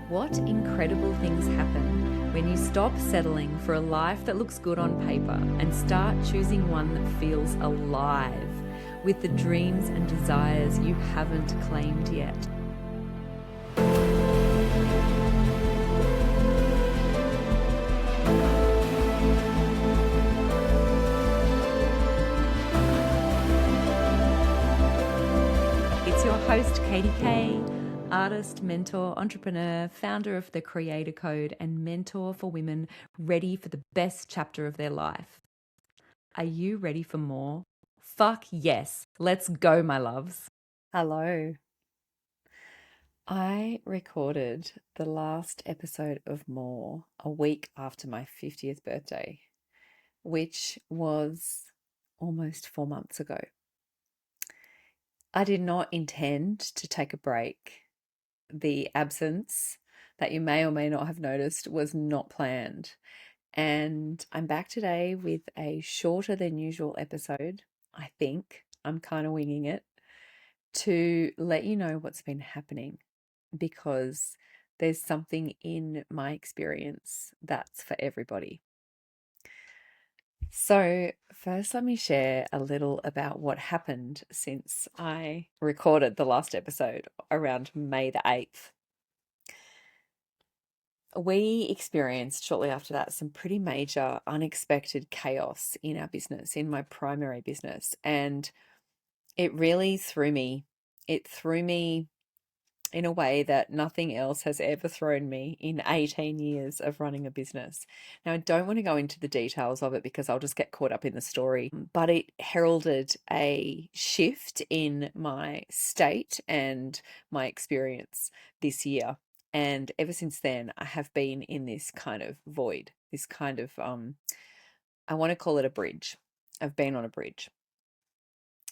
What incredible things happen when you stop settling for a life that looks good on paper and start choosing one that feels alive with the dreams and desires you haven't claimed yet. It's your host, Katie Kay, artist, mentor, entrepreneur, founder of the Creator Code, and mentor for women ready for the best chapter of their life. Are you ready for more? Fuck yes. Let's go, my loves. Hello. I recorded the last episode of More a week after my 50th birthday, which was almost 4 months ago. I did not intend to take a break. The absence that you may or may not have noticed was not planned. And I'm back today with a shorter than usual episode. I think I'm kind of winging it to let you know what's been happening, because there's something in my experience that's for everybody. So first, let me share a little about what happened since I recorded the last episode around May the 8th. We experienced shortly after that some pretty major unexpected chaos in our business, in my primary business. And it really threw me. It threw me in a way that nothing else has ever thrown me in 18 years of running a business. Now, I don't want to go into the details of it because I'll just get caught up in the story, but it heralded a shift in my state and my experience this year. And ever since then, I have been in this kind of void, this kind of, I want to call it a bridge. I've been on a bridge.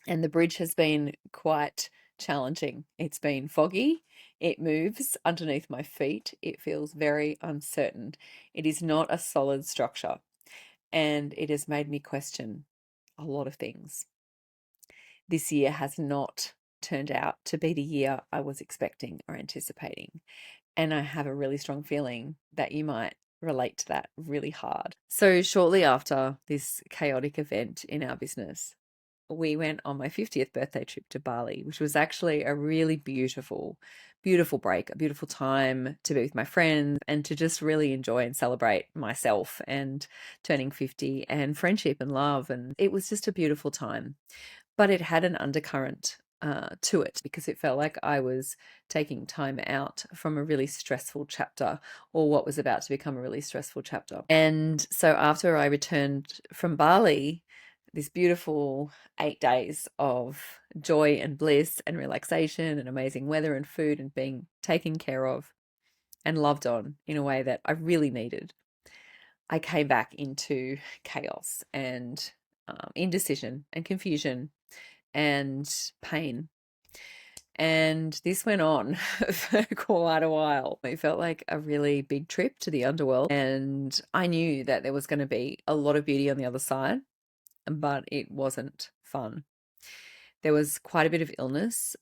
And the bridge has been quite challenging. It's been foggy. It moves underneath my feet. It feels very uncertain. It is not a solid structure. And it has made me question a lot of things. This year has not turned out to be the year I was expecting or anticipating. And I have a really strong feeling that you might relate to that really hard. So shortly after this chaotic event in our business, we went on my 50th birthday trip to Bali, which was actually a really beautiful, beautiful break, a beautiful time to be with my friends and to just really enjoy and celebrate myself and turning 50 and friendship and love. And it was just a beautiful time. But it had an undercurrent to it, because it felt like I was taking time out from a really stressful chapter, or what was about to become a really stressful chapter. And so after I returned from Bali, this beautiful 8 days of joy and bliss and relaxation and amazing weather and food and being taken care of and loved on in a way that I really needed, I came back into chaos and indecision and confusion and pain. And this went on for quite a while. It felt like a really big trip to the underworld. And I knew that there was going to be a lot of beauty on the other side, but it wasn't fun. There was quite a bit of illness.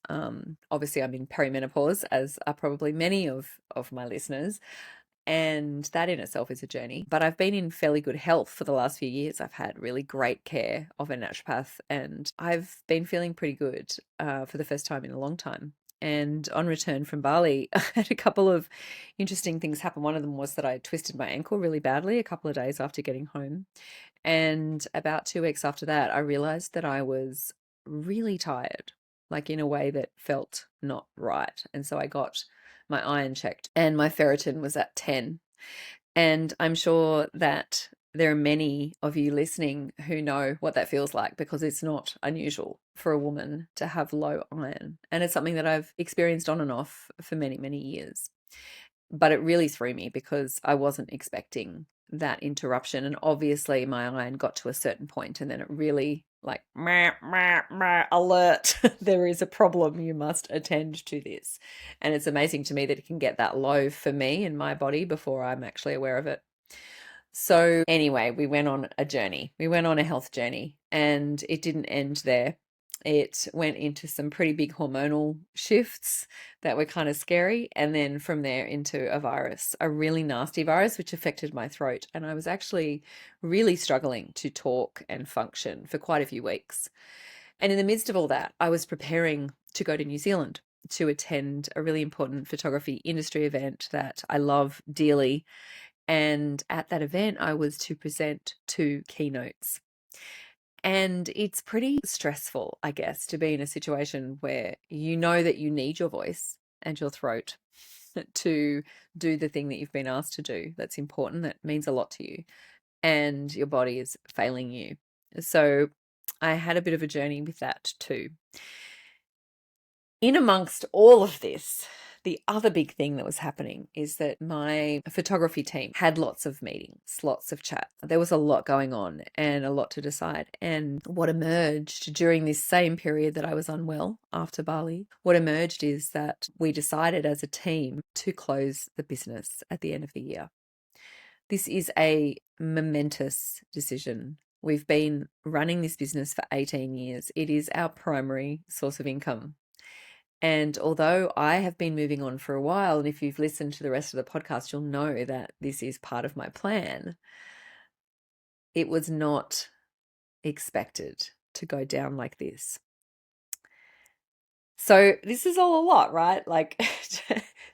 Obviously, I'm in perimenopause, as are probably many of my listeners. And that in itself is a journey. But I've been in fairly good health for the last few years. I've had really great care of a naturopath, and I've been feeling pretty good for the first time in a long time. And on return from Bali, I had a couple of interesting things happen. One of them was that I twisted my ankle really badly a couple of days after getting home. And about 2 weeks after that, I realized that I was really tired, like in a way that felt not right. And so I got my iron checked and my ferritin was at 10. And I'm sure that there are many of you listening who know what that feels like, because it's not unusual for a woman to have low iron. And it's something that I've experienced on and off for many, many years. But it really threw me because I wasn't expecting that interruption. And obviously my iron got to a certain point and then it really like, alert, there is a problem, you must attend to this. And it's amazing to me that it can get that low for me in my body before I'm actually aware of it. So anyway, we went on a journey. We went on a health journey, and it didn't end there. It went into some pretty big hormonal shifts that were kind of scary. And then from there into a virus, a really nasty virus, which affected my throat. And I was actually really struggling to talk and function for quite a few weeks. And in the midst of all that, I was preparing to go to New Zealand to attend a really important photography industry event that I love dearly. And at that event, I was to present 2 keynotes. And it's pretty stressful, I guess, to be in a situation where you know that you need your voice and your throat to do the thing that you've been asked to do. That's important. That means a lot to you. And your body is failing you. So I had a bit of a journey with that too. In amongst all of this, the other big thing that was happening is that my photography team had lots of meetings, lots of chat. There was a lot going on and a lot to decide. And what emerged during this same period that I was unwell after Bali, what emerged is that we decided as a team to close the business at the end of the year. This is a momentous decision. We've been running this business for 18 years. It is our primary source of income. And although I have been moving on for a while, and if you've listened to the rest of the podcast, you'll know that this is part of my plan, it was not expected to go down like this. So this is all a lot, right? Like,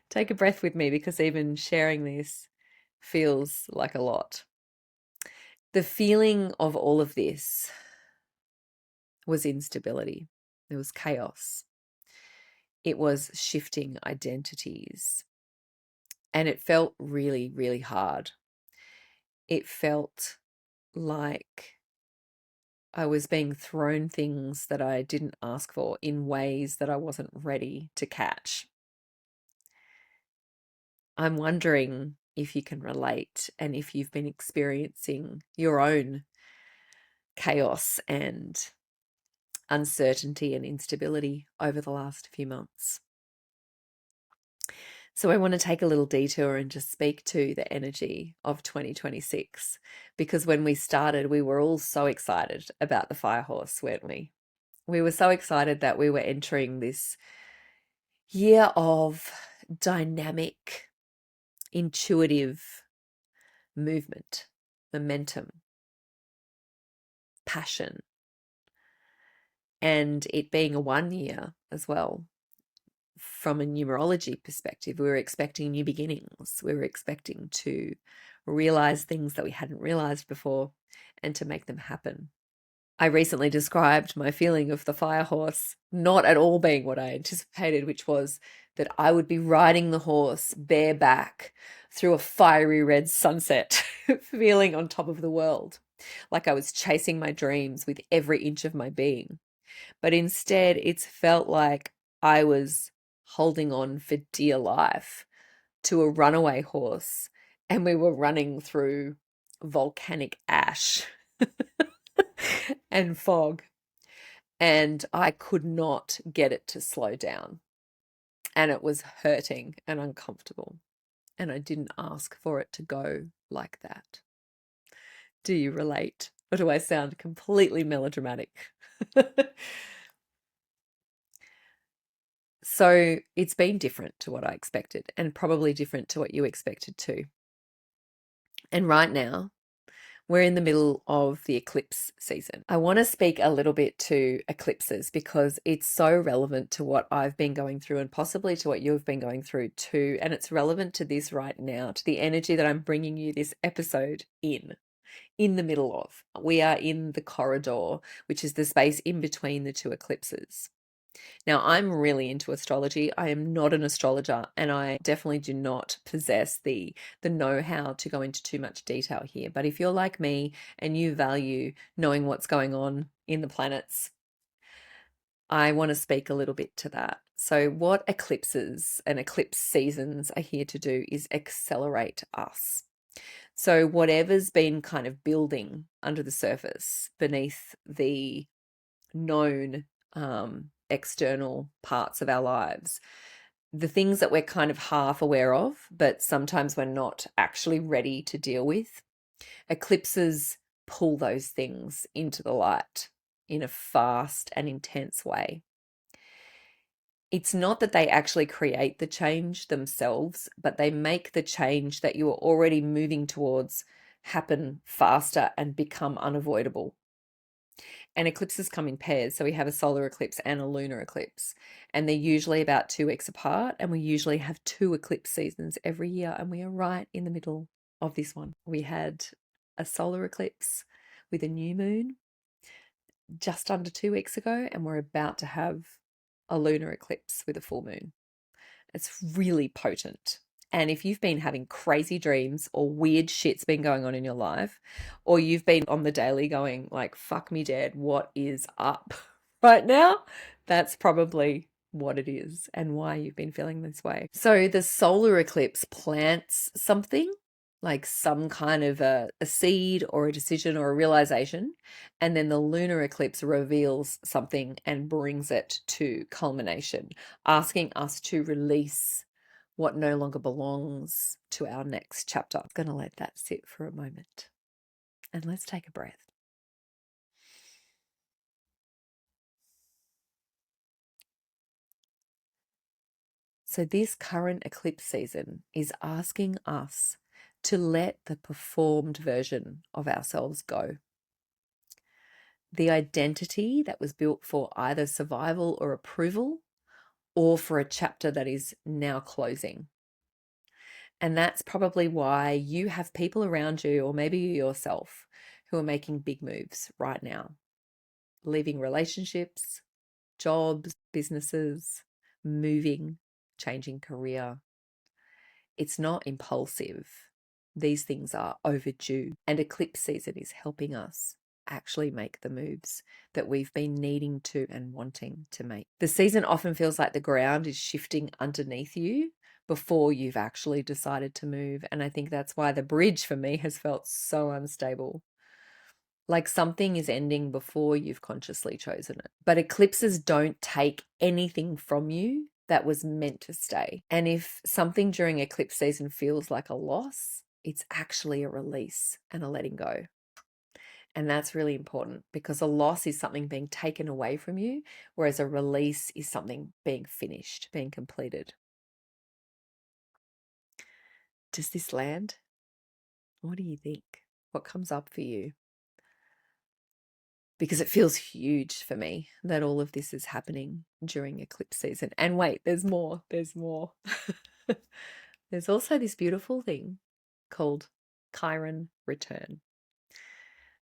take a breath with me, because even sharing this feels like a lot. The feeling of all of this was instability. There was chaos. It was shifting identities. And it felt really, really hard. It felt like I was being thrown things that I didn't ask for in ways that I wasn't ready to catch. I'm wondering if you can relate and if you've been experiencing your own chaos and uncertainty and instability over the last few months. So I want to take a little detour and just speak to the energy of 2026, because when we started, we were all so excited about the fire horse, weren't we? We were so excited that we were entering this year of dynamic, intuitive movement, momentum, passion, and it being a 1 year as well. From a numerology perspective, we were expecting new beginnings. We were expecting to realize things that we hadn't realized before and to make them happen. I recently described my feeling of the fire horse not at all being what I anticipated, which was that I would be riding the horse bareback through a fiery red sunset, feeling on top of the world, like I was chasing my dreams with every inch of my being. But instead, it's felt like I was holding on for dear life to a runaway horse, and we were running through volcanic ash and fog, and I could not get it to slow down, and it was hurting and uncomfortable, and I didn't ask for it to go like that. Do you relate, or do I sound completely melodramatic? So it's been different to what I expected, and probably different to what you expected too. And right now, we're in the middle of the eclipse season. I want to speak a little bit to eclipses because it's so relevant to what I've been going through and possibly to what you've been going through too. And it's relevant to this right now, to the energy that I'm bringing you this episode in the middle of. We are in the corridor, which is the space in between the 2 eclipses. Now, I'm really into astrology. I am not an astrologer, and I definitely do not possess the know-how to go into too much detail here. But if you're like me and you value knowing what's going on in the planets, I want to speak a little bit to that. So what eclipses and eclipse seasons are here to do is accelerate us. So whatever's been kind of building under the surface beneath the known external parts of our lives, the things that we're kind of half aware of, but sometimes we're not actually ready to deal with, eclipses pull those things into the light, in a fast and intense way. It's not that they actually create the change themselves, but they make the change that you are already moving towards happen faster and become unavoidable. And eclipses come in pairs. So we have a solar eclipse and a lunar eclipse, and they're usually about 2 weeks apart. And we usually have 2 eclipse seasons every year. And we are right in the middle of this one. We had a solar eclipse with a new moon just under 2 weeks ago, and we're about to have a lunar eclipse with a full moon. It's really potent. And if you've been having crazy dreams or weird shit's been going on in your life, or you've been on the daily going like, fuck me dead, what is up right now? That's probably what it is and why you've been feeling this way. So the solar eclipse plants something, like some kind of a seed or a decision or a realization. And then the lunar eclipse reveals something and brings it to culmination, asking us to release what no longer belongs to our next chapter. I'm going to let that sit for a moment. And let's take a breath. So this current eclipse season is asking us to let the performed version of ourselves go. The identity that was built for either survival or approval, or for a chapter that is now closing. And that's probably why you have people around you, or maybe you yourself, who are making big moves right now, leaving relationships, jobs, businesses, moving, changing career. It's not impulsive. These things are overdue, and eclipse season is helping us actually make the moves that we've been needing to and wanting to make. The season often feels like the ground is shifting underneath you before you've actually decided to move. And I think that's why the bridge for me has felt so unstable. Like something is ending before you've consciously chosen it. But eclipses don't take anything from you that was meant to stay. And if something during eclipse season feels like a loss, it's actually a release and a letting go. And that's really important, because a loss is something being taken away from you, whereas a release is something being finished, being completed. Does this land? What do you think? What comes up for you? Because it feels huge for me that all of this is happening during eclipse season. And wait, there's more. There's more. There's also this beautiful thing called Chiron return.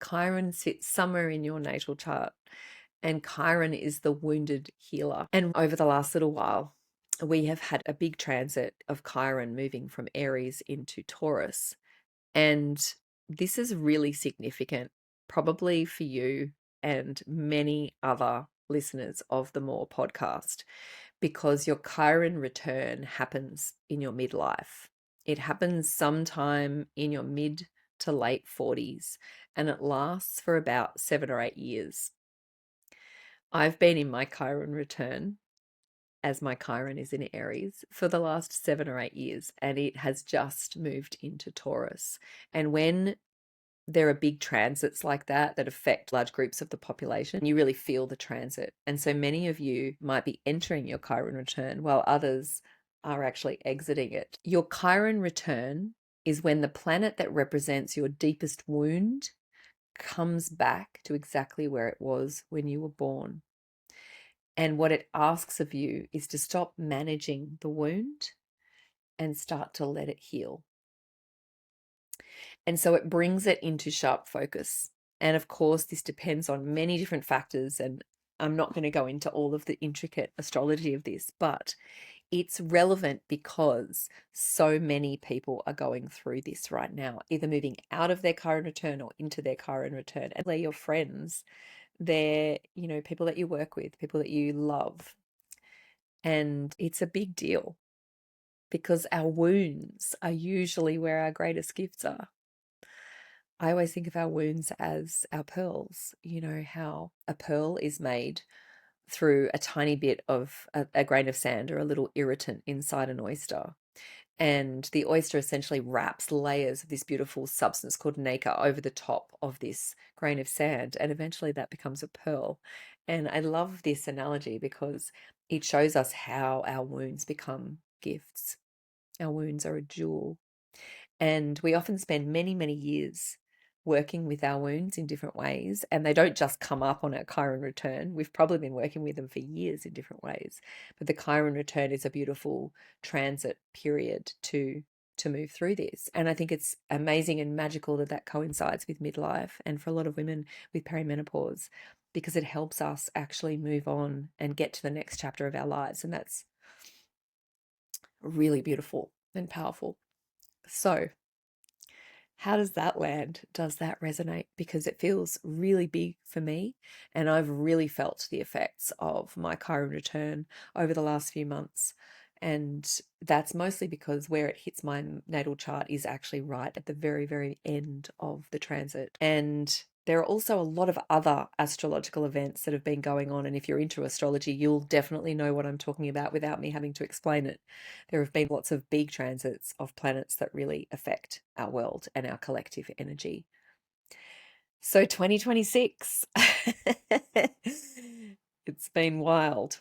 Chiron sits somewhere in your natal chart, and Chiron is the wounded healer. And over the last little while, we have had a big transit of Chiron moving from Aries into Taurus. And this is really significant, probably for you and many other listeners of the More podcast, because your Chiron return happens in your midlife. It happens sometime in your mid to late 40s, and it lasts for about 7 or 8 years. I've been in my Chiron return, as my Chiron is in Aries, for the last 7 or 8 years, and it has just moved into Taurus. And when there are big transits like that affect large groups of the population, you really feel the transit. And so many of you might be entering your Chiron return while others are actually exiting it. Your Chiron return is when the planet that represents your deepest wound comes back to exactly where it was when you were born. And what it asks of you is to stop managing the wound and start to let it heal. And so it brings it into sharp focus. And of course, this depends on many different factors, and I'm not going to go into all of the intricate astrology of this, but it's relevant because so many people are going through this right now, either moving out of their Chiron return or into their Chiron return. And they're your friends, they're, people that you work with, people that you love. And it's a big deal, because our wounds are usually where our greatest gifts are. I always think of our wounds as our pearls. You know how a pearl is made through a tiny bit of a grain of sand or a little irritant inside an oyster. And the oyster essentially wraps layers of this beautiful substance called nacre over the top of this grain of sand, and eventually that becomes a pearl. And I love this analogy because it shows us how our wounds become gifts. Our wounds are a jewel. And we often spend many, many years working with our wounds in different ways. And they don't just come up on our Chiron return. We've probably been working with them for years in different ways. But the Chiron return is a beautiful transit period to move through this. And I think it's amazing and magical that that coincides with midlife, and for a lot of women with perimenopause, because it helps us actually move on and get to the next chapter of our lives. And that's really beautiful and powerful. So, how does that land? Does that resonate? Because it feels really big for me, and I've really felt the effects of my Chiron return over the last few months. And that's mostly because where it hits my natal chart is actually right at the very, very end of the transit. And there are also a lot of other astrological events that have been going on. And if you're into astrology, you'll definitely know what I'm talking about without me having to explain it. There have been lots of big transits of planets that really affect our world and our collective energy. So 2026, it's been wild.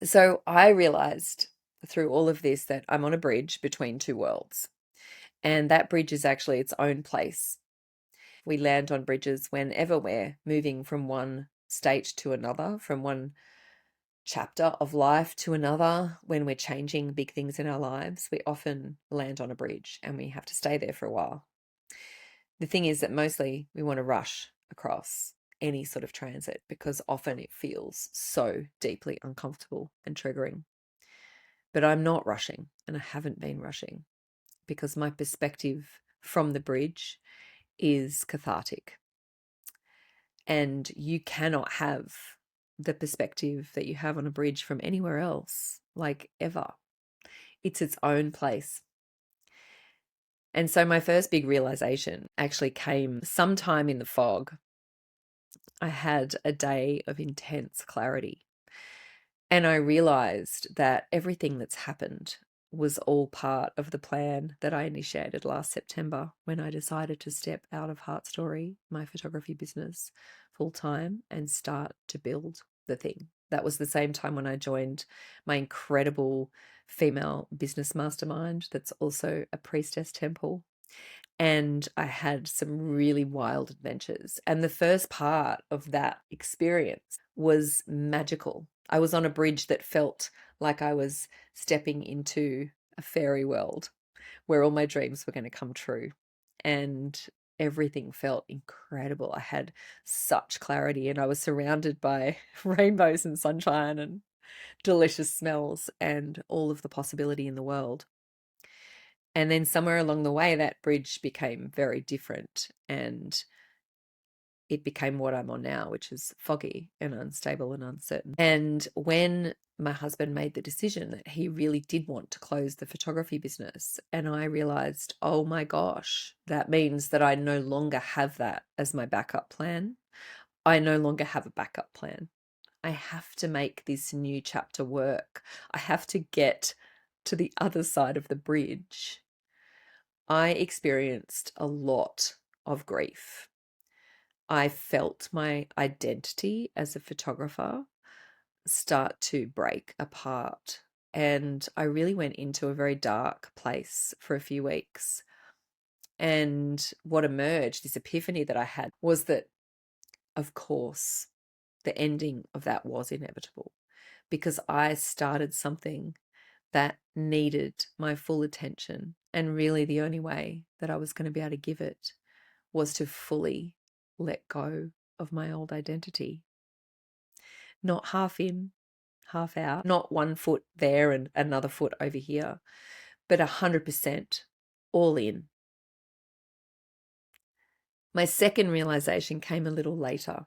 So I realized through all of this that I'm on a bridge between two worlds. And that bridge is actually its own place. We land on bridges whenever we're moving from one state to another, from one chapter of life to another. When we're changing big things in our lives, we often land on a bridge and we have to stay there for a while. The thing is that mostly we want to rush across any sort of transit because often it feels so deeply uncomfortable and triggering. But I'm not rushing, and I haven't been rushing, because my perspective from the bridge is cathartic. And you cannot have the perspective that you have on a bridge from anywhere else, like ever. It's its own place. And so my first big realization actually came sometime in the fog. I had a day of intense clarity. And I realized that everything that's happened was all part of the plan that I initiated last September when I decided to step out of Heart Story, my photography business, full time and start to build the thing. That was the same time when I joined my incredible female business mastermind that's also a priestess temple. And I had some really wild adventures. And the first part of that experience was magical. I was on a bridge that felt like I was stepping into a fairy world where all my dreams were going to come true. And everything felt incredible. I had such clarity, and I was surrounded by rainbows and sunshine and delicious smells and all of the possibility in the world. And then somewhere along the way, that bridge became very different, and it became what I'm on now, which is foggy and unstable and uncertain. And when my husband made the decision that he really did want to close the photography business, and I realized, oh my gosh, that means that I no longer have that as my backup plan. I no longer have a backup plan. I have to make this new chapter work. I have to get to the other side of the bridge. I experienced a lot of grief. I felt my identity as a photographer start to break apart. And I really went into a very dark place for a few weeks. And what emerged, this epiphany that I had, was that, of course, the ending of that was inevitable, because I started something that needed my full attention. And really, the only way that I was going to be able to give it was to fully let go of my old identity. Not half in, half out, not one foot there and another foot over here, but 100% all in. My second realization came a little later.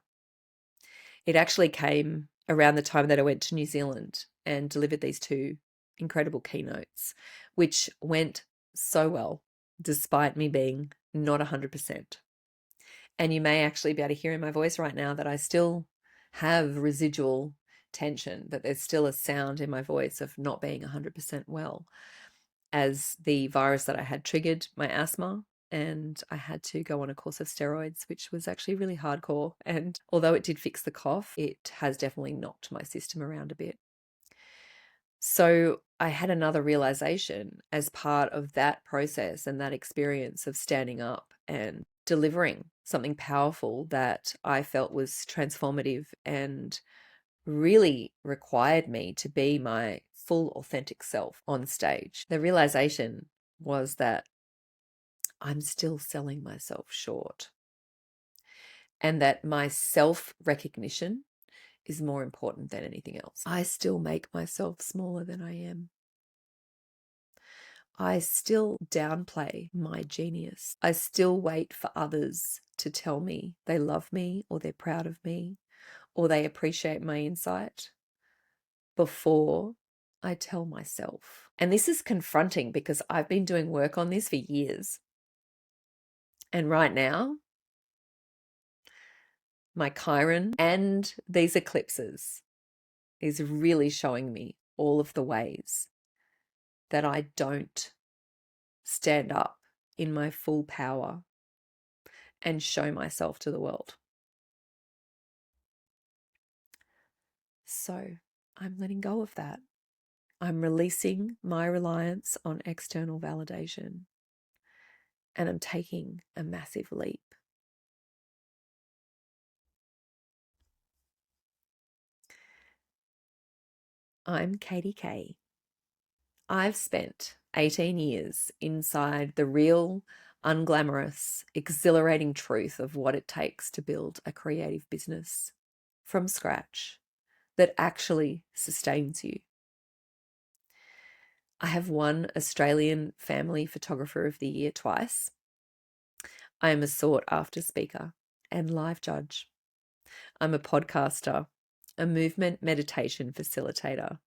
It actually came around the time that I went to New Zealand and delivered these two incredible keynotes, which went so well, despite me being not 100%. And you may actually be able to hear in my voice right now that I still have residual tension, that there's still a sound in my voice of not being 100% well. as the virus that I had triggered my asthma, and I had to go on a course of steroids, which was actually really hardcore. And although it did fix the cough, it has definitely knocked my system around a bit. So I had another realization as part of that process and that experience of standing up and delivering something powerful that I felt was transformative and really required me to be my full authentic self on stage. The realization was that I'm still selling myself short, and that my self-recognition is more important than anything else. I still make myself smaller than I am. I still downplay my genius. I still wait for others to tell me they love me or they're proud of me or they appreciate my insight before I tell myself. And this is confronting because I've been doing work on this for years. And right now, my Chiron and these eclipses is really showing me all of the ways that I don't stand up in my full power and show myself to the world. So I'm letting go of that. I'm releasing my reliance on external validation, and I'm taking a massive leap. I'm Katie Kay. I've spent 18 years inside the real, unglamorous, exhilarating truth of what it takes to build a creative business from scratch that actually sustains you. I have won Australian Family Photographer of the Year twice. I am a sought-after speaker and live judge. I'm a podcaster, a movement meditation facilitator,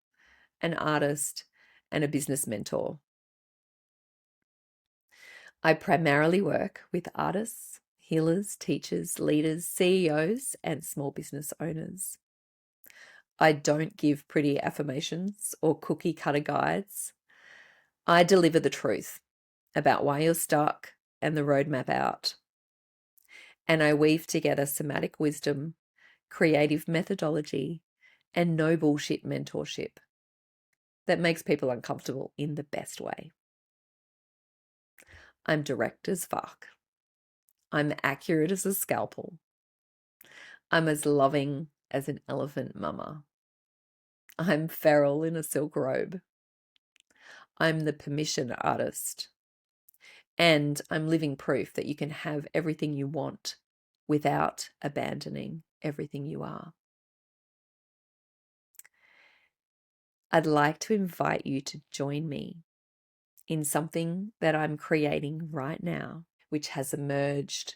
an artist, and a business mentor. I primarily work with artists, healers, teachers, leaders, CEOs, and small business owners. I don't give pretty affirmations or cookie cutter guides. I deliver the truth about why you're stuck and the roadmap out. And I weave together somatic wisdom, creative methodology, and no bullshit mentorship that makes people uncomfortable in the best way. I'm direct as fuck. I'm accurate as a scalpel. I'm as loving as an elephant mama. I'm feral in a silk robe. I'm the permission artist. And I'm living proof that you can have everything you want without abandoning everything you are. I'd like to invite you to join me in something that I'm creating right now, which has emerged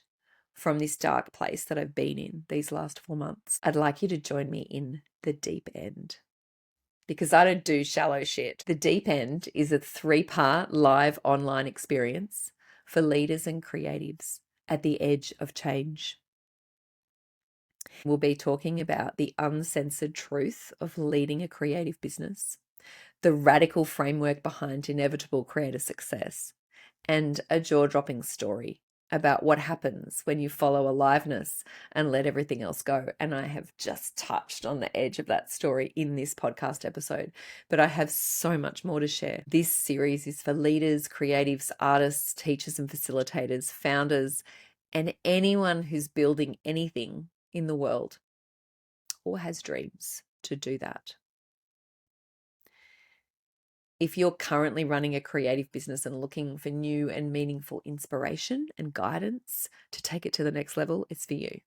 from this dark place that I've been in these last 4 months. I'd like you to join me in the deep end, because I don't do shallow shit. The deep end is a 3-part live online experience for leaders and creatives at the edge of change. We'll be talking about the uncensored truth of leading a creative business, the radical framework behind inevitable creator success, and a jaw-dropping story about what happens when you follow aliveness and let everything else go. And I have just touched on the edge of that story in this podcast episode, but I have so much more to share. This series is for leaders, creatives, artists, teachers and facilitators, founders, and anyone who's building anything in the world or has dreams to do that. If you're currently running a creative business and looking for new and meaningful inspiration and guidance to take it to the next level, it's for you.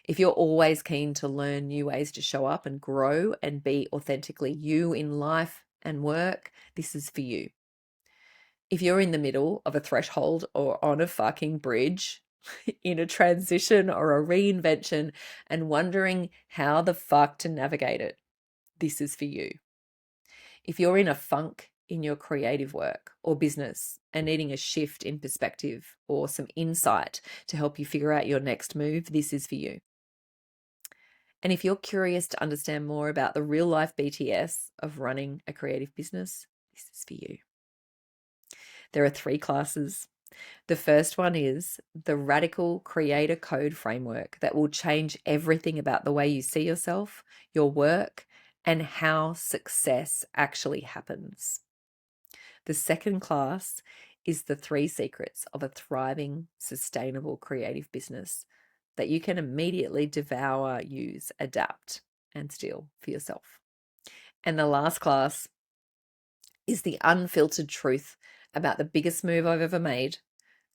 If you're always keen to learn new ways to show up and grow and be authentically you in life and work, this is for you. If you're in the middle of a threshold or on a fucking bridge, in a transition or a reinvention and wondering how the fuck to navigate it, this is for you. If you're in a funk in your creative work or business and needing a shift in perspective or some insight to help you figure out your next move, this is for you. And if you're curious to understand more about the real life BTS of running a creative business, this is for you. There are 3 classes. The first one is the Radical Creator Code Framework that will change everything about the way you see yourself, your work, and how success actually happens. The second class is the 3 secrets of a thriving, sustainable creative business that you can immediately devour, use, adapt, and steal for yourself. And the last class is the unfiltered truth about the biggest move I've ever made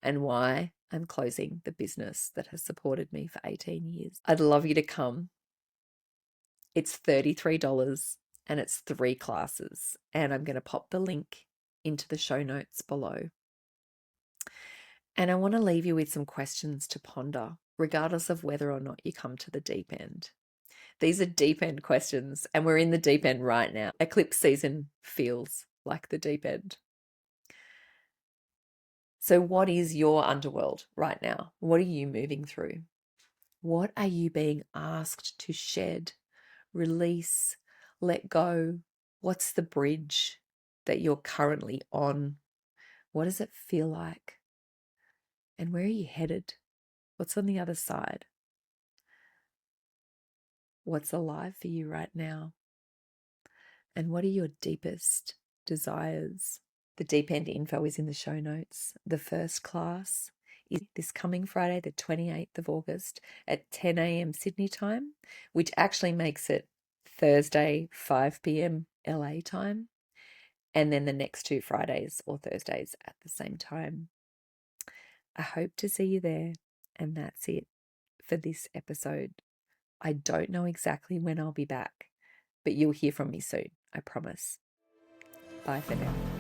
and why I'm closing the business that has supported me for 18 years. I'd love you to come. It's $33 and it's 3 classes. And I'm going to pop the link into the show notes below. And I want to leave you with some questions to ponder, regardless of whether or not you come to the deep end. These are deep end questions, and we're in the deep end right now. Eclipse season feels like the deep end. So what is your underworld right now? What are you moving through? What are you being asked to shed, release, let go? What's the bridge that you're currently on? What does it feel like? And where are you headed? What's on the other side? What's alive for you right now? And what are your deepest desires? The deep end info is in the show notes. The first class is this coming Friday, the 28th of August at 10 a.m. Sydney time, which actually makes it Thursday, 5 p.m. LA time. And then the next 2 Fridays or Thursdays at the same time. I hope to see you there. And that's it for this episode. I don't know exactly when I'll be back, but you'll hear from me soon. I promise. Bye for now.